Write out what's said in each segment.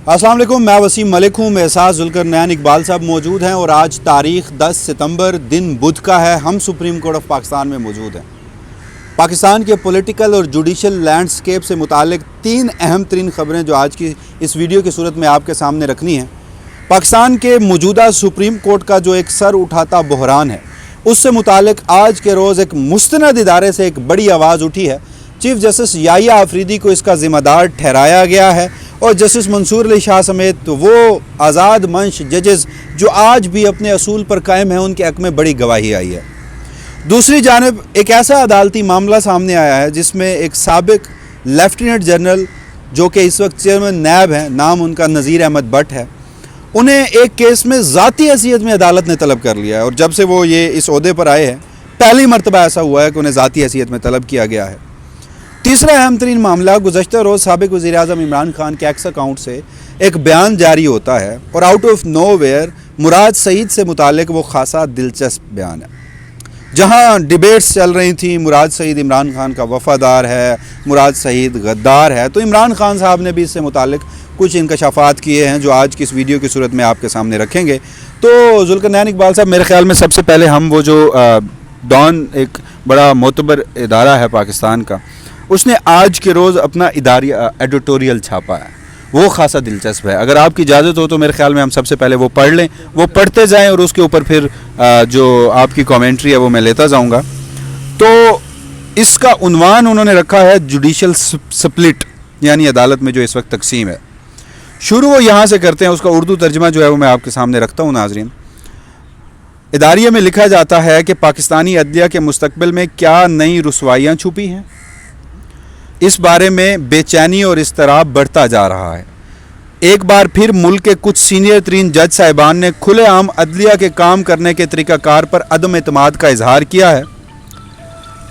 अस्सलाम वालेकुम, मैं वसीम मलिक हूँ। मेरे साथ जुल्करनैन इकबाल साहब मौजूद हैं और आज तारीख़ 10 सितंबर दिन बुध का है। हम सुप्रीम कोर्ट ऑफ पाकिस्तान में मौजूद हैं। पाकिस्तान के पॉलिटिकल और जुडिशल लैंडस्केप से मुतालिक 3 अहम तरीन ख़बरें जो आज की इस वीडियो की सूरत में आपके सामने रखनी है। पाकिस्तान के मौजूदा सुप्रीम कोर्ट का जो एक सर उठाता बहरान है, उससे मुतालिक आज के रोज़ एक मुस्तनद इदारे से एक बड़ी आवाज़ उठी है। चीफ जस्टिस याहिया आफरीदी को इसका ज़िम्मेदार ठहराया गया है और जस्टिस मंसूर अली शाह समेत वो आज़ाद मंश जजेस जो आज भी अपने असूल पर कायम हैं, उनके हक़ में बड़ी गवाही आई है। दूसरी जानिब एक ऐसा अदालती मामला सामने आया है जिसमें एक साबिक लेफ्टिनेंट जनरल जो कि इस वक्त चेयरमैन नैब हैं, नाम उनका नज़ीर अहमद भट्ट है, उन्हें एक केस में ज़ाती हैसियत में अदालत ने तलब कर लिया है। और जब से वो ये इस ओहदे पर आए हैं, पहली मरतबा ऐसा हुआ है कि उन्हें ज़ाती हैसियत में तलब किया गया है। तीसरा अहम तरीन मामला, गुज़श्ता रोज़ साबिक वज़ीर आज़म इमरान खान के एक्स अकाउंट से एक बयान जारी होता है और आउट ऑफ नोवेयर मुराद सईद से मुतालिक वो खासा दिलचस्प बयान है। जहाँ डिबेट्स चल रही थी, मुराद सईद इमरान खान का वफ़ादार है, मुराद सईद गद्दार है, तो इमरान खान साहब ने भी इससे मुतालिक कुछ इंकशाफात किए हैं जो आज की इस वीडियो की सूरत में आपके सामने रखेंगे। तो जुल्करनैन इकबाल साहब, मेरे ख्याल में सबसे पहले हम वो जो डॉन एक बड़ा मोतबर इदारा है पाकिस्तान का, उसने आज के रोज़ अपना इदारी एडिटोरियल छापा है, वो खासा दिलचस्प है। अगर आपकी इजाज़त हो तो मेरे ख्याल में हम सबसे पहले वो पढ़ लें, वो पढ़ते जाएं और उसके ऊपर फिर जो आपकी कमेंट्री है वो मैं लेता जाऊंगा। तो इसका उन्वान उन्होंने रखा है जुडिशल स्प्लिट, यानी अदालत में जो इस वक्त तकसीम है। शुरू वो यहाँ से करते हैं, उसका उर्दू तर्जमा जो है वो मैं आपके सामने रखता हूँ। नाज़रीन, इदारिये में लिखा जाता है कि पाकिस्तानी अदलिया के मुस्तकबिल में क्या नई रुसवाइयाँ छुपी हैं, इस बारे में बेचैनी और इस्तराब बढ़ता जा रहा है। एक बार फिर मुल्क के कुछ सीनियर तरीन जज साहिबान ने खुलेआम अदलिया के काम करने के तरीक़ाकार पर अदम एतमाद का इजहार किया है।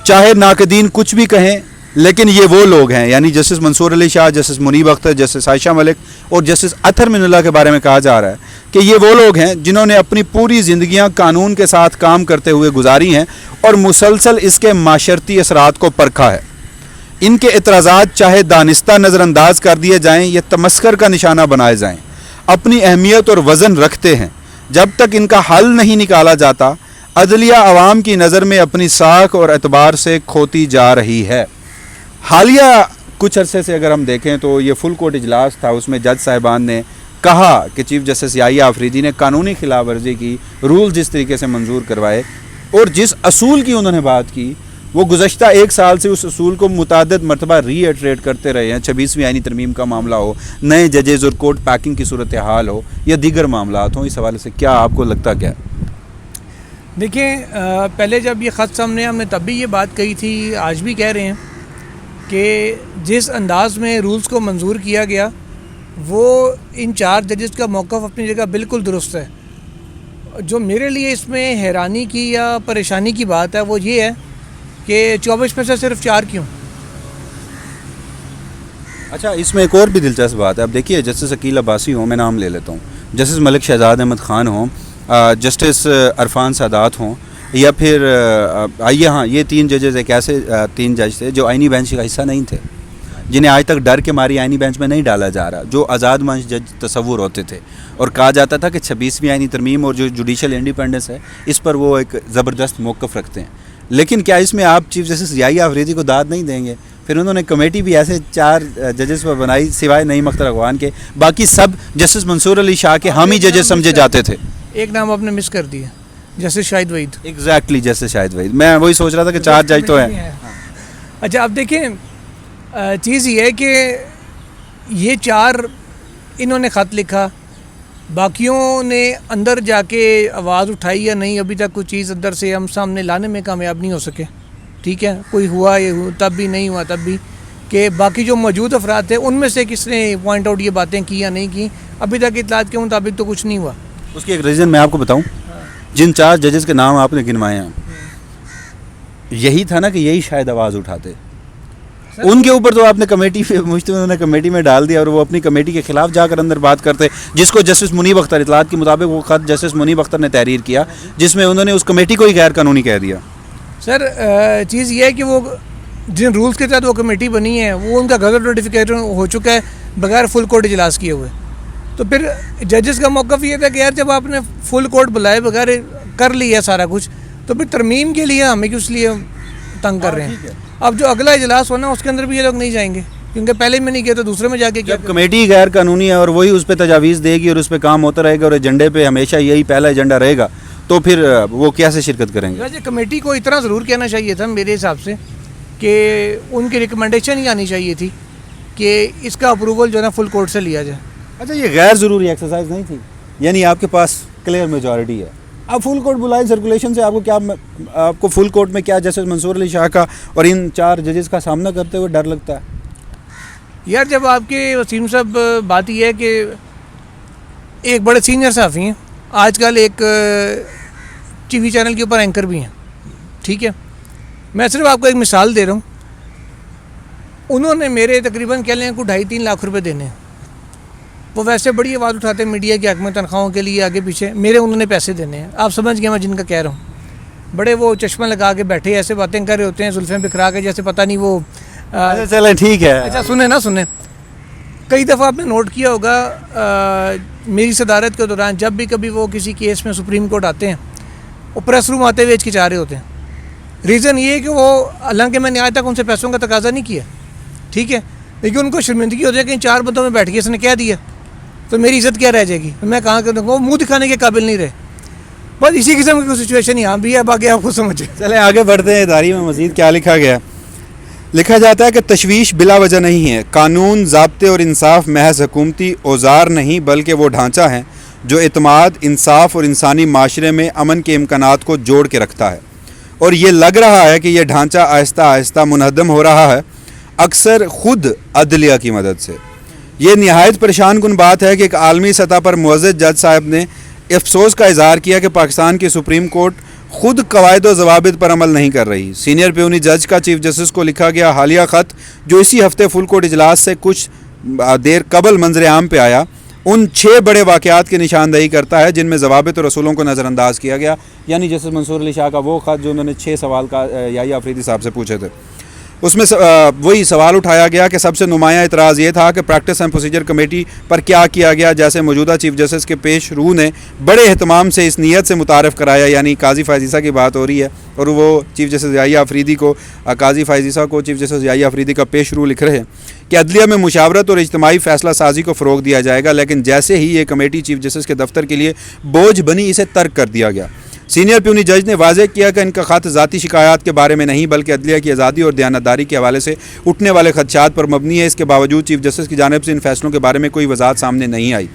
चाहे नाकदीन कुछ भी कहें, लेकिन ये वो लोग हैं, यानी justice Mansoor Ali Shah, justice Munib Akhtar, justice Ayesha Malik और जस्टिस अतहर मिनुल्लाह के बारे में कहा जा रहा है कि ये वो लोग हैं जिन्होंने अपनी पूरी ज़िंदगियाँ कानून के साथ काम करते हुए गुजारी हैं और मुसलसल इसके माशरती असरात को परखा है। इनके एतराज़ात चाहे दानिस्ता नज़रअंदाज कर दिए जाएं या तमस्कर का निशाना बनाए जाएं, अपनी अहमियत और वज़न रखते हैं। जब तक इनका हल नहीं निकाला जाता, अदलिया अवाम की नज़र में अपनी साख और एतबार से खोती जा रही है। हालिया कुछ अरसे से अगर हम देखें तो ये फुल कोर्ट इजलास था, उसमें जज साहिबान ने कहा कि चीफ जस्टिस याहिया आफरीदी ने कानूनी खिलाफ वर्जी की, रूल जिस तरीके से मंजूर करवाए और जिस असूल की उन्होंने बात की, वो गुज़श्ता 1 साल से उस असूल को मुतादिद मरतबा रीइटरेट करते रहे हैं। 26वीं आईनी तरमीम का मामला हो, नए जजेज़ और कोर्ट पैकिंग की सूरत हाल हो या दीगर मामलात हों, इस हवाले से क्या आपको लगता क्या? देखिए, पहले जब ये ख़त सामने हमने तब भी ये बात कही थी, आज भी कह रहे हैं कि जिस अंदाज़ में रूल्स को मंजूर किया गया, वो इन 4 जजेस का मौक़िफ़ अपनी जगह बिल्कुल दुरुस्त है। जो मेरे लिए इसमें हैरानी की या परेशानी की बात है वो ये है कि 24 में से सिर्फ 4 क्यों? अच्छा, इसमें एक और भी दिलचस्प बात है। अब देखिए, जस्टिस अकील अब्बासी हों, मैं नाम ले लेता हूँ, जस्टिस मलिक शहजाद अहमद ख़ान हों, जस्टिस अरफान सादात हों, या फिर हाँ, ये 3 जजेस एक ऐसे 3 जज थे जो आइनी बेंच का हिस्सा नहीं थे, जिन्हें आज तक डर के मारी आइनी बेंच में नहीं डाला जा रहा, जो आज़ाद मंश जज तस्वुर होते थे और कहा जाता था कि 26वीं आइनी तरमीम और जो जुडिशल इंडिपेंडेंस है, इस पर वो एक ज़बरदस्त मौक़िफ़ रखते हैं। लेकिन क्या इसमें आप चीफ जस्टिस याहिया आफरीदी को दाद नहीं देंगे? फिर उन्होंने कमेटी भी ऐसे 4 जजेस पर बनाई, सिवाय नईम अख्तर अगवान के, बाकी सब जस्टिस मंसूर अली शाह के हामी जजेस समझे जाते थे। एक नाम आपने मिस कर दिया, justice Shahid Waheed. Exactly, justice Shahid Waheed. मैं वही सोच रहा था कि 4 जज तो हैं। अच्छा, अब देखें, चीज़ ये है कि ये 4 इन्होंने ख़त लिखा, बाकियों ने अंदर जाके आवाज़ उठाई या नहीं, अभी तक कोई चीज़ अंदर से हम सामने लाने में कामयाब नहीं हो सके। ठीक है, कोई हुआ ये हुआ, तब भी नहीं हुआ तब भी, कि बाकी जो मौजूद अफराद थे उनमें से किसने पॉइंट आउट ये बातें की या नहीं की, अभी तक इत्तलात के मुताबिक तो कुछ नहीं हुआ। उसकी एक रीज़न मैं आपको बताऊँ। जिन 4 जजेस के नाम आपने गिनवाए हैं, यही था ना कि यही शायद आवाज़ उठाते, उनके ऊपर तो आपने कमेटी उन्होंने कमेटी में डाल दिया और वो अपनी कमेटी के खिलाफ जाकर अंदर बात करते, जिसको जस्टिस मुनीब अख्तर, इतलात के मुताबिक वो ख़त जस्टिस मुनीब अख्तर ने तहरीर किया, जिसमें उन्होंने उस कमेटी को ही गैर कानूनी कह दिया। सर, चीज़ ये है कि वो जिन रूल्स के तहत वो कमेटी बनी है, वो उनका गज़ट नोटिफिकेशन हो चुका है बगैर फुल कोर्ट इजलास किए हुए। तो फिर जजेस का मौक़िफ़ ये था कि यार जब आपने फुल कोर्ट बुलाए बगैर कर लिया सारा कुछ, तो फिर तरमीम के लिए हमें किस लिए तंग कर रहे हैं। अब जो अगला इजलास होना उसके अंदर भी ये लोग नहीं जाएंगे, क्योंकि पहले में नहीं किया तो दूसरे में जाके क्या। जब कमेटी गैर कानूनी है और वही उस पर तजावीज़ देगी और उस पर काम होता रहेगा और एजेंडे पे हमेशा यही पहला एजेंडा रहेगा, तो फिर वो कैसे शिरकत करेंगे। वैसे कमेटी को इतना ज़रूर कहना चाहिए था मेरे हिसाब से कि उनकी रिकमेंडेशन ही आनी चाहिए थी कि इसका अप्रूवल जो है ना फुल कोर्ट से लिया जाए। अच्छा, ये गैर ज़रूरी एक्सरसाइज नहीं थी, यानी आपके पास क्लियर मेजॉरिटी है, आप फुल कोर्ट बुलाए सर्कुलेशन से, आपको क्या, आपको फुल कोर्ट में क्या जस्टिस मंसूर अली शाह का और इन 4 जजेस का सामना करते हुए डर लगता है। यार जब आपके वसीम साहब बात यह है कि एक बड़े सीनियर सहाफ़ी हैं, आजकल एक टीवी चैनल के ऊपर एंकर भी हैं, ठीक है, मैं सिर्फ आपको एक मिसाल दे रहा हूँ। उन्होंने मेरे तकरीबन कह लें को 2.5-3 लाख रुपए देने हैं। वो वैसे बड़ी आवाज़ उठाते हैं मीडिया के हक़ में तनख्वाहों के लिए आगे पीछे, मेरे उन्होंने पैसे देने हैं। आप समझ गए मैं जिनका कह रहा हूँ। बड़े वो चश्मा लगा के बैठे ऐसे बातें कर रहे होते हैं, जुल्फ़ें बिखरा के, जैसे पता नहीं वो चलें ठीक है। अच्छा सुने। कई दफ़ा आपने नोट किया होगा मेरी सदारत के दौरान जब भी कभी वो किसी केस में सुप्रीम कोर्ट आते हैं, वो प्रेस रूम आते हुए हिचकिचा रहे होते हैं। रीज़न ये है कि वो, हालांकि मैंने आज तक उनसे पैसों का तकाजा नहीं किया, ठीक है, लेकिन उनको शर्मिंदगी हो जाए कि 4 बंदों में बैठ के इसने कह दिया तो मेरी इज़्ज़त क्या रह जाएगी, मैं कहाँ कर दूँगा। वो मुँह दिखाने के काबिल नहीं रहे। बस इसी किस्म की सिचुएशन यहाँ भी है। अब आगे आपको समझे। चले आगे बढ़ते हैं। इदारी में मज़ीद क्या लिखा गया। लिखा जाता है कि तशवीश बिला वजह नहीं है, कानून, ज़ाब्ते और इंसाफ महज हुकूमती औजार नहीं बल्कि वो ढांचा है जो एतमाद, इंसाफ और इंसानी माशरे में अमन के इम्कानात को जोड़ के रखता है। और ये लग रहा है कि यह ढांचा आहिस्ता आहिस्ता मुनहदम हो रहा है, अक्सर ख़ुद अदलिया की मदद से। ये नहायत परेशान कुन बात है कि एक आलमी सतह पर मुअज़्ज़ज़ जज साहब ने अफसोस का इज़हार किया कि पाकिस्तान की सुप्रीम कोर्ट खुद कवायद व ज़वाबित पर अमल नहीं कर रही। सीनियर प्यूनी जज का चीफ जस्टिस को लिखा गया हालिया ख़त, जो इसी हफ्ते फुल कोर्ट इजलास से कुछ देर कबल मंजर आम पे आया, उन 6 बड़े वाक़यात की निशानदही करता है जिनमें ज़वाबित और रसूलों को नज़रअंदाज किया गया। यानी जस्टिस मंसूर अली शाह का वो ख़त जो उन्होंने 6 सवाल का याहिया अफरीदी साहब से पूछे थे, उसमें वही सवाल उठाया गया कि सबसे नुमाया इतराज़ ये था कि प्रैक्टिस एंड प्रोसीजर कमेटी पर क्या किया गया, जैसे मौजूदा चीफ जस्टिस के पेश रू ने बड़े एहतमाम से इस नीयत से मुतारफ़ कराया, यानी काजी फ़ायज़ीसा की बात हो रही है और वो चीफ जस्टिस याहिया अफरीदी को, काजी फ़ायज़ीसा को चीफ जस्टिस याहिया अफरीदी का पेश रू लिख रहे हैं कि अदलिया में मुशावरत और इज्तिमाई फ़ैसला साजी को फ़रोग़ दिया जाएगा, लेकिन जैसे ही ये कमेटी चीफ जस्टिस के दफ्तर के लिए बोझ बनी, इसे तर्क कर दिया गया। सीनियर प्यूनी जज ने वाज़ेह किया कि इनका ख़त ज़ाती शिकायत के बारे में नहीं बल्कि अदलिया की आज़ादी और दयानतदारी के हवाले से उठने वाले खदशात पर मबनी है। इसके बावजूद चीफ जस्टिस की जानिब से इन फैसलों के बारे में कोई वजाहत सामने नहीं आई।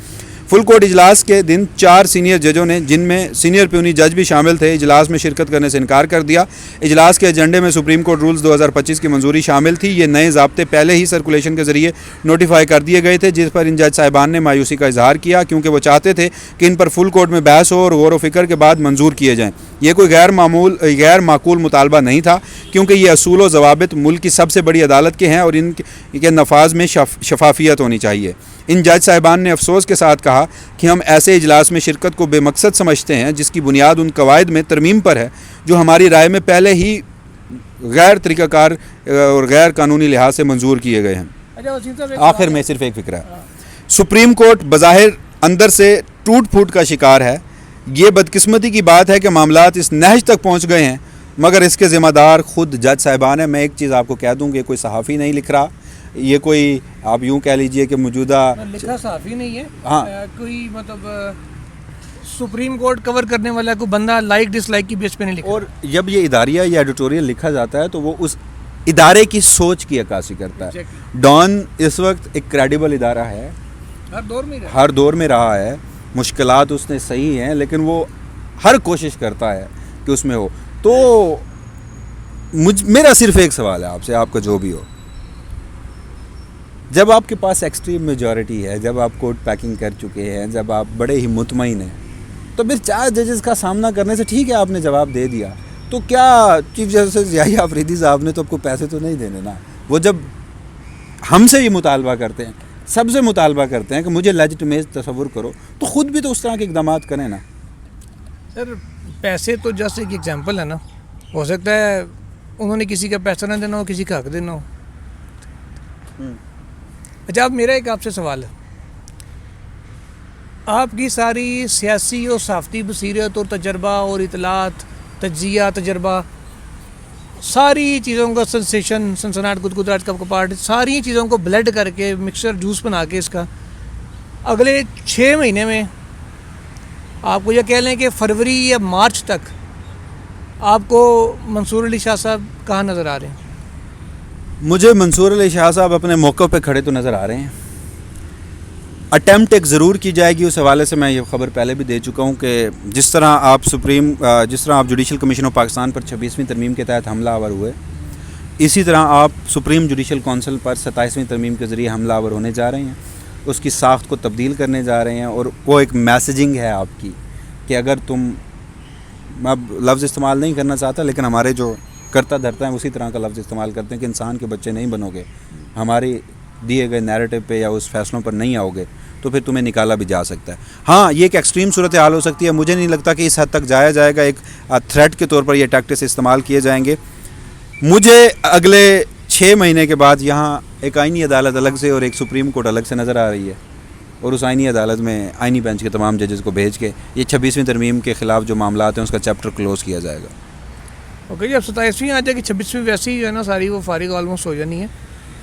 फुल कोर्ट इजलास के दिन 4 सीनियर जजों ने, जिनमें सीनियर प्यूनी जज भी शामिल थे, इजलास में शिरकत करने से इनकार कर दिया। इजलास के एजेंडे में सुप्रीम कोर्ट रूल्स 2025 की मंजूरी शामिल थी। ये नए ज़ाब्ते पहले ही सर्कुलेशन के ज़रिए नोटिफाई कर दिए गए थे, जिस पर इन जज साहिबान ने मायूसी का इजहार किया, क्योंकि वो चाहते थे कि इन पर फुल कोर्ट में बहस हो और गौर व फिक्र के बाद मंजूर किए जाएँ। ये कोई गैर माकूल मुतालबा नहीं था, क्योंकि ये असूल व ज़वाबित मुल्क की सबसे बड़ी अदालत के हैं और इनके नफाज में शफाफियत होनी चाहिए। इन जज साहिबान ने अफसोस के साथ कहा कि हम ऐसे इजलास में शिरकत को बेमकसद समझते हैं जिसकी बुनियाद उन कवायद में तरमीम पर है जो हमारी राय में पहले ही गैर तरीक़ाकार और गैर कानूनी लिहाज से मंजूर किए गए हैं। आखिर में सिर्फ एक फ़िक्र है, सुप्रीम कोर्ट बज़ाहिर अंदर से टूट फूट का शिकार है। ये बदकिस्मती की बात है कि मामलात इस नहज तक पहुँच गए हैं, मगर इसके ज़िम्मेदार खुद जज साहिबान हैं। मैं एक चीज़ आपको कह दूँ कि कोई सहाफ़ी नहीं लिख रहा, ये कोई आप यूँ कह लीजिए कि मौजूदा लिखा सहाफ़ी नहीं है, हाँ, कोई मतलब सुप्रीम कोर्ट कवर करने वाला कोई बंदा लाइक डिसलाइक की बेस पे नहीं लिखा। और जब ये इदारिया या एडिटोरियल लिखा जाता है तो वो उस इदारे की सोच की अक्कासी करता है। डॉन इस वक्त एक क्रेडिबल इदारा है, हर दौर में रहा है, मुश्किलात उसने सही हैं, लेकिन वो हर कोशिश करता है कि उसमें हो। तो मेरा सिर्फ एक सवाल है आपसे, आपका जो भी हो, जब आपके पास एक्सट्रीम मेजॉरिटी है, जब आप कोर्ट पैकिंग कर चुके हैं, जब आप बड़े ही मुतमईन हैं, तो फिर 4 जजेस का सामना करने से ठीक है आपने जवाब दे दिया, तो क्या चीफ जस्टिस याहिया अफरीदी साहब ने तो आपको पैसे तो नहीं देने ना? वो जब हमसे ये मुतालबा करते हैं, सबसे मुतालबा करते हैं कि मुझे लेजिटिमेट तसव्वुर करो, तो ख़ुद भी तो उस तरह के इक़दाम करें ना। सर पैसे तो जस्ट एक एग्जांपल है ना, हो सकता है उन्होंने किसी का पैसा ना देना हो, किसी का हक देना हो। अच्छा, अब मेरा एक आपसे सवाल है, आपकी सारी सियासी और सहाफ़ती बसीरत और तजर्बा और इतलात तज्जिया तजर्बा सारी चीज़ों का सेंसेशन सनसनाहट गुदगुदाहट कपकपाहट सारी चीज़ों को ब्लेंड करके मिक्सर जूस बना के इसका अगले 6 महीने में आपको यह कह लें कि फरवरी या मार्च तक आपको मंसूर अली शाह साहब कहाँ नज़र आ रहे हैं? मुझे मंसूर अली शाह साहब अपने मौक़े पे खड़े तो नज़र आ रहे हैं। अटैम्प्ट एक ज़रूर की जाएगी, उस हवाले से मैं ये ख़बर पहले भी दे चुका हूँ कि जिस तरह आप जुडिशल कमीशन ऑफ पाकिस्तान पर 26वीं तरमीम के तहत हमलावर हुए, इसी तरह आप सुप्रीम जुडिशल कौंसिल पर 27वीं तरमीम के ज़रिए हमलावर होने जा रहे हैं। उसकी साख्त को तब्दील करने जा रहे हैं और वो एक मैसेजिंग है आपकी कि अगर तुम, मैं अब लफ्ज़ इस्तेमाल नहीं करना चाहता, लेकिन हमारे जो करता धरता है उसी तरह का लफ्ज़ इस्तेमाल करते हैं कि इंसान के बच्चे नहीं बनोगे, हमारे दिए गए नैरेटिव पे या उस फैसलों पर नहीं आओगे तो फिर तुम्हें निकाला भी जा सकता है। हाँ, ये एक एक्सट्रीम सूरत हाल हो सकती है। मुझे नहीं लगता कि इस हद तक जाया जाएगा। एक थ्रेट के तौर पर ये टैक्टिक्स इस्तेमाल किए जाएंगे। मुझे अगले 6 महीने के बाद यहाँ एक आइनी अदालत अलग से और एक सुप्रीम कोर्ट अलग से नज़र आ रही है और उस आइनी अदालत में आइनी बेंच के तमाम जजेस को भेज के ये 26वीं तरमीम के ख़िलाफ़ जो मामला हैं उसका चैप्टर क्लोज़ किया जाएगा। ओके जी, अब 27वीं आ जाएगी, 26वीं वैसे ही जो है ना सारी वो फारिग ऑलमोस्ट हो जानी है।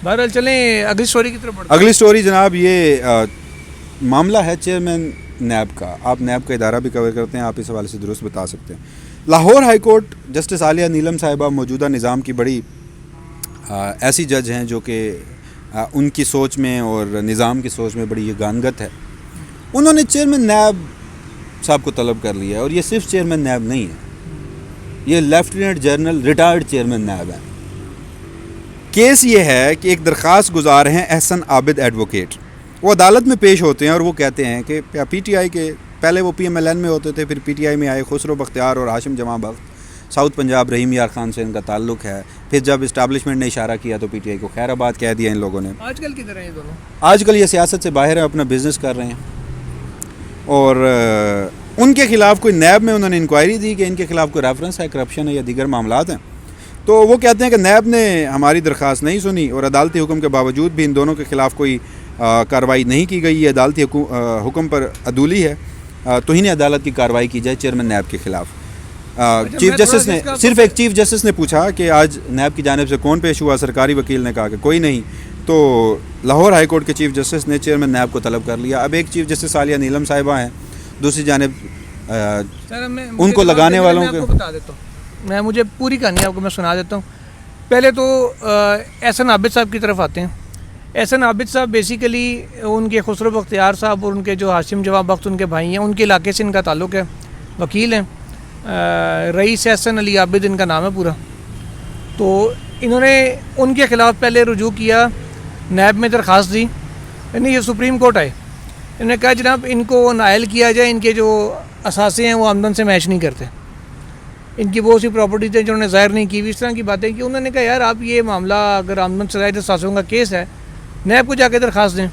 बहरहाल चलें अगली स्टोरी की तरफ बढ़ते हैं। अगली स्टोरी जनाब ये मामला है चेयरमैन नैब का। आप नैब का इदारा भी कवर करते हैं, आप इस हवाले से दुरुस्त बता सकते हैं। Lahore high court justice Aliya Neelam साहिबा मौजूदा निज़ाम की बड़ी ऐसी जज हैं जो कि उनकी सोच में और निज़ाम की सोच में बड़ी यगानगत है। उन्होंने चेयरमैन नैब साहब को तलब कर लिया है और ये सिर्फ चेयरमैन नैब नहीं है, ये लेफ्टिनेंट जनरल रिटायर्ड चेयरमैन नैब है। केस ये है कि एक दरख्वास्त गुजार हैं एहसन आबिद एडवोकेट, वो अदालत में पेश होते हैं और वो कहते हैं कि पीटीआई के, पहले वो PMLN में होते थे, फिर पीटीआई में आए, खुसरो बख्तियार और हाशिम जमा बख्त, साउथ पंजाब रहीम यार खान से इनका ताल्लुक़ है। फिर जब इस्टेब्लिशमेंट ने इशारा किया तो पीटीआई को खैराबाद कह दिया इन लोगों ने। आजकल की तरह ये दोनों आजकल ये सियासत से बाहर है, अपना बिज़नेस कर रहे हैं और उनके ख़िलाफ़ कोई नैब में उन्होंने इंक्वायरी दी कि इनके ख़िलाफ़ कोई रेफरेंस है, करप्शन है या दीगर मामलात हैं। तो वो कहते हैं कि नैब ने हमारी दरख्वास्त नहीं सुनी और अदालती हुक्म के बावजूद भी इन दोनों के ख़िलाफ़ कोई कार्रवाई नहीं की गई। ये अदालती हुक्म पर अदूली है, तौहीन अदालत की कार्रवाई की जाए चेयरमैन नैब के ख़िलाफ़। चीफ जस्टिस ने, सिर्फ एक चीफ जस्टिस ने पूछा कि आज नैब की जानिब से कौन पेश हुआ, सरकारी वकील ने कहा कि कोई नहीं। तो लाहौर हाई कोर्ट के चीफ जस्टिस ने चेयरमैन नैब को तलब कर लिया। अब एक चीफ जस्टिस आलिया नीलम साहिबा हैं, दूसरी जानिब उनको लगाने वालों के बता देता हूँ मैं, मुझे पूरी कहानी आपको मैं सुना देता हूँ। पहले तो एहसन आबिद साहब की तरफ आते हैं। एहसन आबिद साहब बेसिकली उनके खुसरो बख्तियार साहब और उनके जो हाशिम जवाब बख्त उनके भाई हैं, उनके इलाके से इनका ताल्लुक़ है, वकील हैं। रईस एहसन अली आबिद इनका नाम है पूरा। तो इन्होंने उनके ख़िलाफ़ पहले रुजू किया, नैब में दरख्वास्त दी, यानी ये सुप्रीम कोर्ट आए। इन्होंने कहा जनाब इनको नायल किया जाए, इनके जो असासे हैं वो आमदन से मैच नहीं करते, इनकी बहुत सी प्रॉपर्टीज़ हैं जो उन्होंने ज़ाहिर नहीं की, इस तरह की बातें की। उन्होंने कहा यार आप ये मामला अगर आमदन से ज़ाहिर असासों का केस है, नैब को जाके दरख्वास्त दें।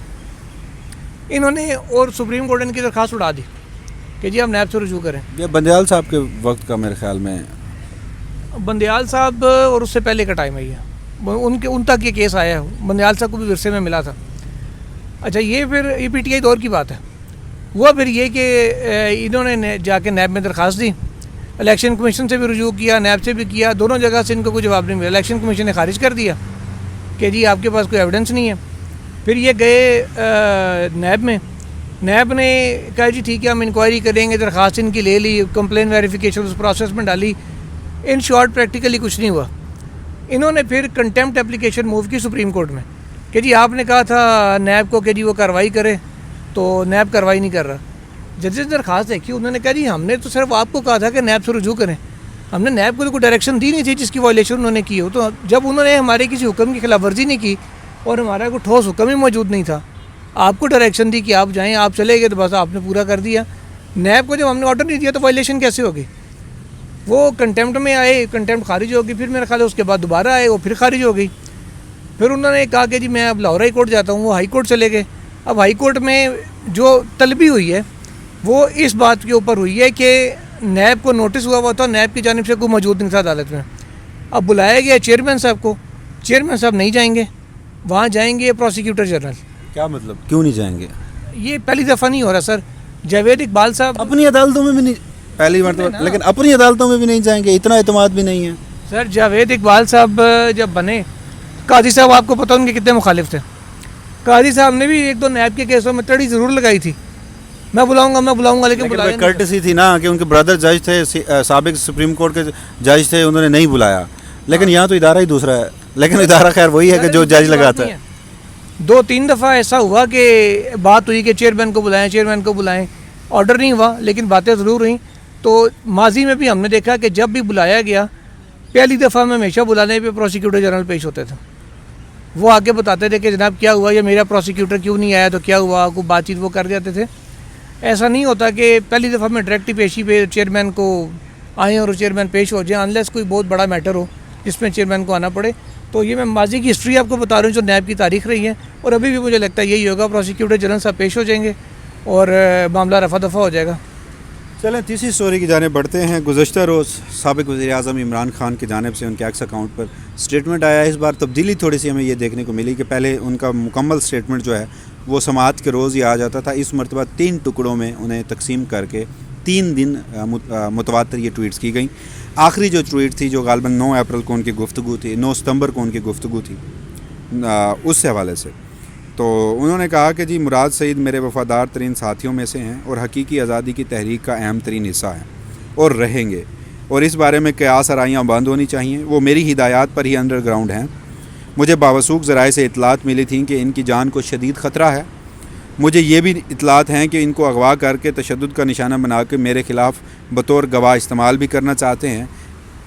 इन्होंने और सुप्रीम कोर्ट ने इनकी दरख्वास्त उड़ा दी कि जी आप नैब से रुजू करें। ये बंदयाल साहब के वक्त का मेरे ख्याल में, बंदयाल साहब और उससे पहले का टाइम है ये, उन तक ये केस आया है। बंदयाल साहब को भी विरसे में मिला था। अच्छा, ये फिर ये PTI दौर की बात है। हुआ फिर ये कि इन्होंने जाके नैब में दरख्वास्त दी, इलेक्शन कमीशन से भी रुजू किया, नैब से भी किया, दोनों जगह से इनको कोई जवाब नहीं मिला। इलेक्शन कमीशन ने खारिज कर दिया कि जी आपके पास कोई एविडेंस नहीं है। फिर ये गए नैब में, नैब ने कहा जी ठीक है हम इंक्वायरी करेंगे, दरख्वास्त इनकी ले ली, कंप्लेन वेरिफिकेशन उस प्रोसेस में डाली। इन शॉर्ट प्रैक्टिकली कुछ नहीं हुआ। इन्होंने फिर कंटेम्प्ट एप्लीकेशन मूव की सुप्रीम कोर्ट में कि जी आपने कहा था नैब को कि जी वो कार्रवाई करे, तो नैब कार्रवाई नहीं कर रहा। जजेस ने दरख्वास्त देखी, उन्होंने कहा जी हमने तो सिर्फ आपको कहा था कि नैब से रुजू करें, हमने नैब को तो कोई डायरेक्शन दी नहीं थी जिसकी वायलेशन उन्होंने की हो। तो जब उन्होंने हमारे किसी हुक्म की खिलाफ वर्जी नहीं की और हमारा कोई ठोस हुक्म ही मौजूद नहीं था, आपको डायरेक्शन दी कि आप जाएँ, आप चले गए तो बस आपने पूरा कर दिया। नैब को जब हमने ऑर्डर नहीं दिया तो वायलेशन कैसे होगी? वो कंटेम्प्ट में आए, कंटेम्प्ट खारिज होगी, फिर मेरा ख्याल है उसके बाद दोबारा आए, वो फिर खारिज हो गई। फिर उन्होंने कहा कि जी मैं अब लाहौर हाई कोर्ट जाता हूँ, वो हाई कोर्ट चले गए। अब हाई कोर्ट में जो तलबी हुई है वो इस बात के ऊपर हुई है कि नैब को नोटिस हुआ था, नैब की जानिब से कोई मौजूद नहीं था अदालत में। अब बुलाया गया चेयरमैन साहब को, चेयरमैन साहब नहीं जाएंगे, वहाँ जाएंगे प्रोसिक्यूटर जनरल। क्या मतलब, क्यों नहीं जाएंगे? ये पहली दफ़ा नहीं हो रहा सर। जावेद इकबाल साहब अपनी अदालतों में भी नहीं, पहली मरतबा, लेकिन अपनी अदालतों में भी नहीं जाएंगे, इतना एतमाद भी नहीं है। सर जावेद इकबाल साहब जब बने, काजी साहब आपको पता उनके कितने मुखालिफ थे। काजी साहब ने भी एक दो नैब के केसों में तड़ी ज़रूर लगाई थी, मैं बुलाऊंगा, लेकिन बुलाया नहीं। कर्टसी थी ना कि उनके ब्रदर जज थे, साबिक सुप्रीम कोर्ट के जज थे, उन्होंने नहीं बुलाया। लेकिन यहाँ तो इदारा ही दूसरा है, लेकिन इदारा खैर वही है कि जो जज लगाता है। 2-3 दफ़ा ऐसा हुआ कि बात हुई कि चेयरमैन को बुलाएं, ऑर्डर नहीं हुआ, लेकिन बातें ज़रूर हुई। तो माजी में भी हमने देखा कि जब भी बुलाया गया, पहली दफ़ा में हमेशा बुलाने पे प्रोसिक्यूटर जनरल पेश होते थे। वो आके बताते थे कि जनाब क्या हुआ, या मेरा प्रोसिक्यूटर क्यों नहीं आया, तो क्या हुआ, कोई बातचीत वो कर जाते थे। ऐसा नहीं होता कि पहली दफ़ा में डायरेक्ट पेशी पे चेयरमैन को आए और चेयरमैन पेश हो जाए, अनलेस कोई बहुत बड़ा मैटर हो जिसमें चेयरमैन को आना पड़े। तो ये मैं माजी की हिस्ट्री आपको बता रहा हूँ, जो नैब की तारीख रही है, और अभी भी मुझे लगता है यही होगा, प्रोसिक्यूटर जनरल साहब पेश हो जाएंगे और मामला रफा दफ़ा हो जाएगा। चलें तीसरी स्टोरी की जाने बढ़ते हैं। गुज़श्ता रोज़ साबिक़ वज़ीर-ए-आज़म इमरान खान की जानिब से उनके एक्स अकाउंट पर स्टेटमेंट आया। इस बार तब्दीली थोड़ी सी हमें ये देखने को मिली कि पहले उनका मुकम्मल स्टेटमेंट जो है वो समाअत के रोज़ ही आ जाता था। इस मरतबा 3 टुकड़ों में उन्हें तकसीम करके 3 दिन मुतवातर ये ट्वीट्स की गई। आखिरी जो ट्वीट थी, जो गालिबन 9 अप्रैल को उनकी गुफ्तगू थी, 9 सितंबर को उनकी गुफ्तगू थी, उस हवाले से तो उन्होंने कहा कि जी मुराद सईद मेरे वफ़ादार तरीन साथियों में से हैं और हकीकी आज़ादी की तहरीक का अहम तरीन हिस्सा हैं और रहेंगे, और इस बारे में क़यास आराइयाँ बंद होनी चाहिए। वो मेरी हिदायत पर ही अंडरग्राउंड हैं। मुझे बावसूख ज़राए से इतलात मिली थी कि इनकी जान को शदीद ख़तरा है। मुझे ये भी इतलात हैं कि इनको अगवा करके तशद्दुद का निशाना बना के मेरे ख़िलाफ़ बतौर गवाह इस्तेमाल भी करना चाहते हैं।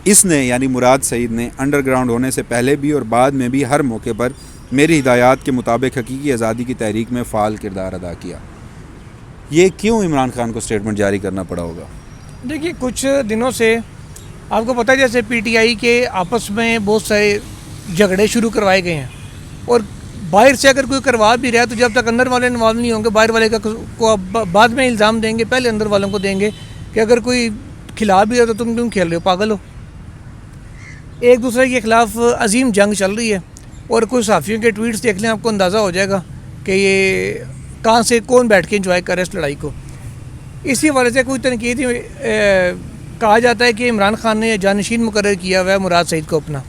इसने यानी मुराद सईद ने अंडरग्राउंड होने से पहले भी और बाद में भी हर मौके पर मेरी हिदायत के मुताबिक हकीकी आज़ादी की तहरीक में फ़ाल किरदार अदा किया। ये क्यों इमरान खान को स्टेटमेंट जारी करना पड़ा होगा? देखिए, कुछ दिनों से आपको पता है जैसे पीटीआई के आपस में बहुत सारे झगड़े शुरू करवाए गए हैं, और बाहर से अगर कोई करवा भी रहा है तो जब तक अंदर वाले इन्वॉल्व नहीं होंगे, बाहर वाले को बाद में इल्ज़ाम देंगे, पहले अंदर वालों को देंगे कि अगर कोई खिला भी है तो तुम क्यों खेल रहे हो, पागल हो। एक दूसरे के ख़िलाफ़ अजीम जंग चल रही है, और कुछ सहाफ़ियों के ट्वीट्स देख लें, आपको अंदाज़ा हो जाएगा कि ये कहाँ से कौन बैठ के एंजॉय कर रहा है इस लड़ाई को। इसी वजह से कोई तनकीद कहा जाता है कि इमरान खान ने जानशीन मुकर्रर किया हुआ है मुराद सईद को अपना।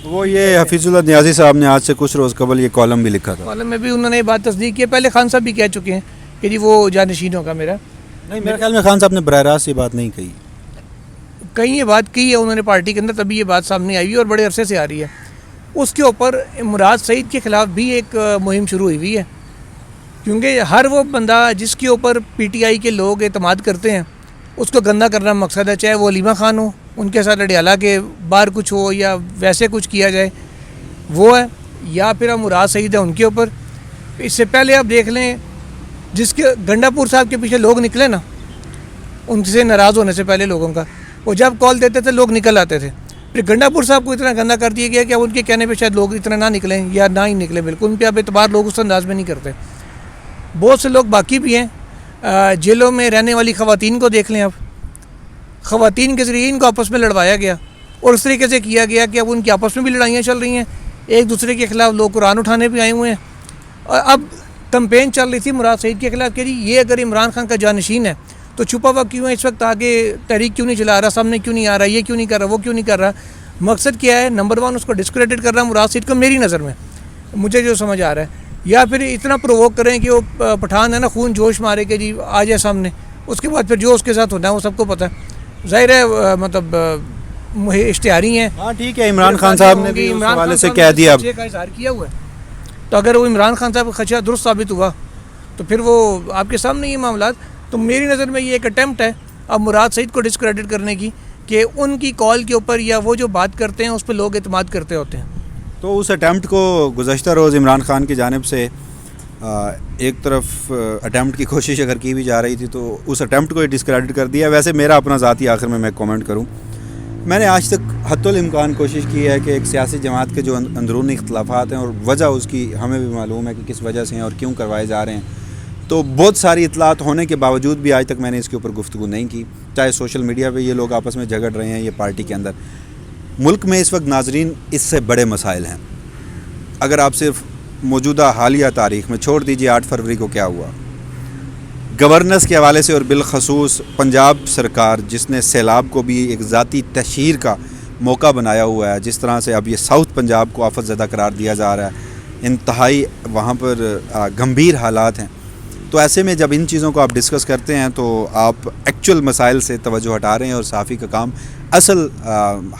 वो ये हफीजुल्लाह नियाज़ी साहब ने आज से कुछ रोज़ कबल ये कॉलम भी लिखा था। कॉलम में भी उन्होंने ये बात तस्दीक की है, पहले खान साहब भी कह चुके हैं कि जी वो जानशीन होगा मेरा। नहीं, मेरे ख्याल में खान साहब ने बराह रास्त ये बात नहीं कही, कहीं ये बात की है उन्होंने पार्टी के अंदर, तभी ये बात सामने आई हुई और बड़े अरसे से आ रही है। उसके ऊपर मुराद सईद के ख़िलाफ़ भी एक मुहिम शुरू हुई है, क्योंकि हर वो बंदा जिसके ऊपर पीटीआई के लोग एतमाद करते हैं उसको गंदा करना मकसद है, चाहे वो अलीमा खान हो, उनके साथ अडियाला के बाहर कुछ हो या वैसे कुछ किया जाए वो है, या फिर मुराद सईद है उनके ऊपर। इससे पहले आप देख लें, जिसके गंडापुर साहब के पीछे लोग निकले ना, उनसे नाराज़ होने से पहले लोगों का, वो जब कॉल देते थे लोग निकल आते थे। फिर गंडापुर साहब को इतना गंदा कर दिया गया कि उनके कहने पे शायद लोग इतना ना निकलें या ना ही निकले, बिल्कुल उन पर अब एतबार लोग उस अंदाज में नहीं करते। बहुत से लोग बाकी भी हैं, जेलों में रहने वाली ख़वातीन को देख लें आप, ख़वातीन के ज़रिए इनको आपस में लड़वाया गया और उस तरीके से किया गया कि अब उनकी आपस में भी लड़ाइयाँ चल रही हैं, एक दूसरे के ख़िलाफ़ लोग कुरान उठाने भी आए हुए हैं। और अब कैंपेन चल रही थी मुराद सईद के ख़िलाफ़ कि ये अगर इमरान खान का जानशीन है तो छुपा हुआ क्यों है, इस वक्त आगे तहरीक क्यों नहीं चला रहा, सामने क्यों नहीं आ रहा, ये क्यों नहीं कर रहा, वो क्यों नहीं कर रहा। मकसद क्या है? नंबर 1 उसको डिस्क्रेडिट कर रहा है मुराद सईद को, मेरी नज़र में, मुझे जो समझ आ रहा है, या फिर इतना प्रोवोक करें कि वो पठान है ना, खून जोश मारे के जी आ जाए सामने, उसके बाद फिर जो उसके साथ होना है वो सबको पता है। ज़ाहिर है मतलब इश्तिहारी हैं। हाँ ठीक है, इमरान खान साहब ने भी उस हवाले से कह दिया का इज़हार किया हुआ है, तो अगर वो इमरान खान साहब का खदशा दुरुस्त साबित हुआ तो फिर वो आपके सामने ये मामला। तो मेरी नज़र में ये एक अटैम्प्ट है अब मुराद सईद को डिस्क्रेडिट करने की, कि उनकी कॉल के ऊपर या वो जो बात करते हैं उस पर लोग एतमाद करते होते हैं। तो उस अटैम्प्ट को गुज़श्ता रोज़ इमरान खान की जानिब से एक तरफ अटैम्प्ट की कोशिश अगर की भी जा रही थी तो उस अटैम्प्ट को डिस्क्रेडिट कर दिया। वैसे मेरा अपना ज़ाती आखिर में मैं कमेंट करूं, मैंने आज तक हत्तुल इम्कान कोशिश की है कि एक सियासी जमात के जो अंदरूनी इख्तलाफात हैं और वजह उसकी हमें भी मालूम है कि किस वजह से हैं और क्यों करवाए जा रहे हैं, तो बहुत सारी इतलात होने के बावजूद भी आज तक मैंने इसके ऊपर गुफ्तगू नहीं की। चाहे सोशल मीडिया पे ये लोग आपस में झगड़ रहे हैं, ये पार्टी के अंदर, मुल्क में इस वक्त नाजरीन इससे बड़े मसाइल हैं। अगर आप सिर्फ मौजूदा हालिया तारीख़ में छोड़ दीजिए 8 फरवरी को क्या हुआ, गवर्नेंस के हवाले से और बिलखसूस पंजाब सरकार जिसने सैलाब को भी एक ज़ाती तशहीर का मौका बनाया हुआ है, जिस तरह से अब ये साउथ पंजाब को आफत ज़दा करार दिया जा रहा है, इंतहाई वहाँ पर गंभीर हालात हैं। तो ऐसे में जब इन चीज़ों को आप डिस्कस करते हैं तो आप एक्चुअल मसाइल से तवज्जो हटा रहे हैं और सहाफ़ी का काम असल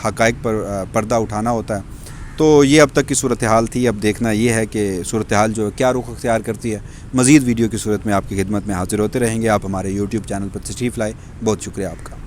हक़ाइक़ पर पर्दा उठाना होता है। तो ये अब तक की सूरत हाल थी। अब देखना ये है कि सूरत हाल जो क्या रुख अख्तियार करती है। मज़ीद वीडियो की सूरत में आपकी खिदमत में हाज़िर होते रहेंगे। आप हमारे यूट्यूब चैनल पर तशरीफ़ लाए, बहुत शुक्रिया आपका।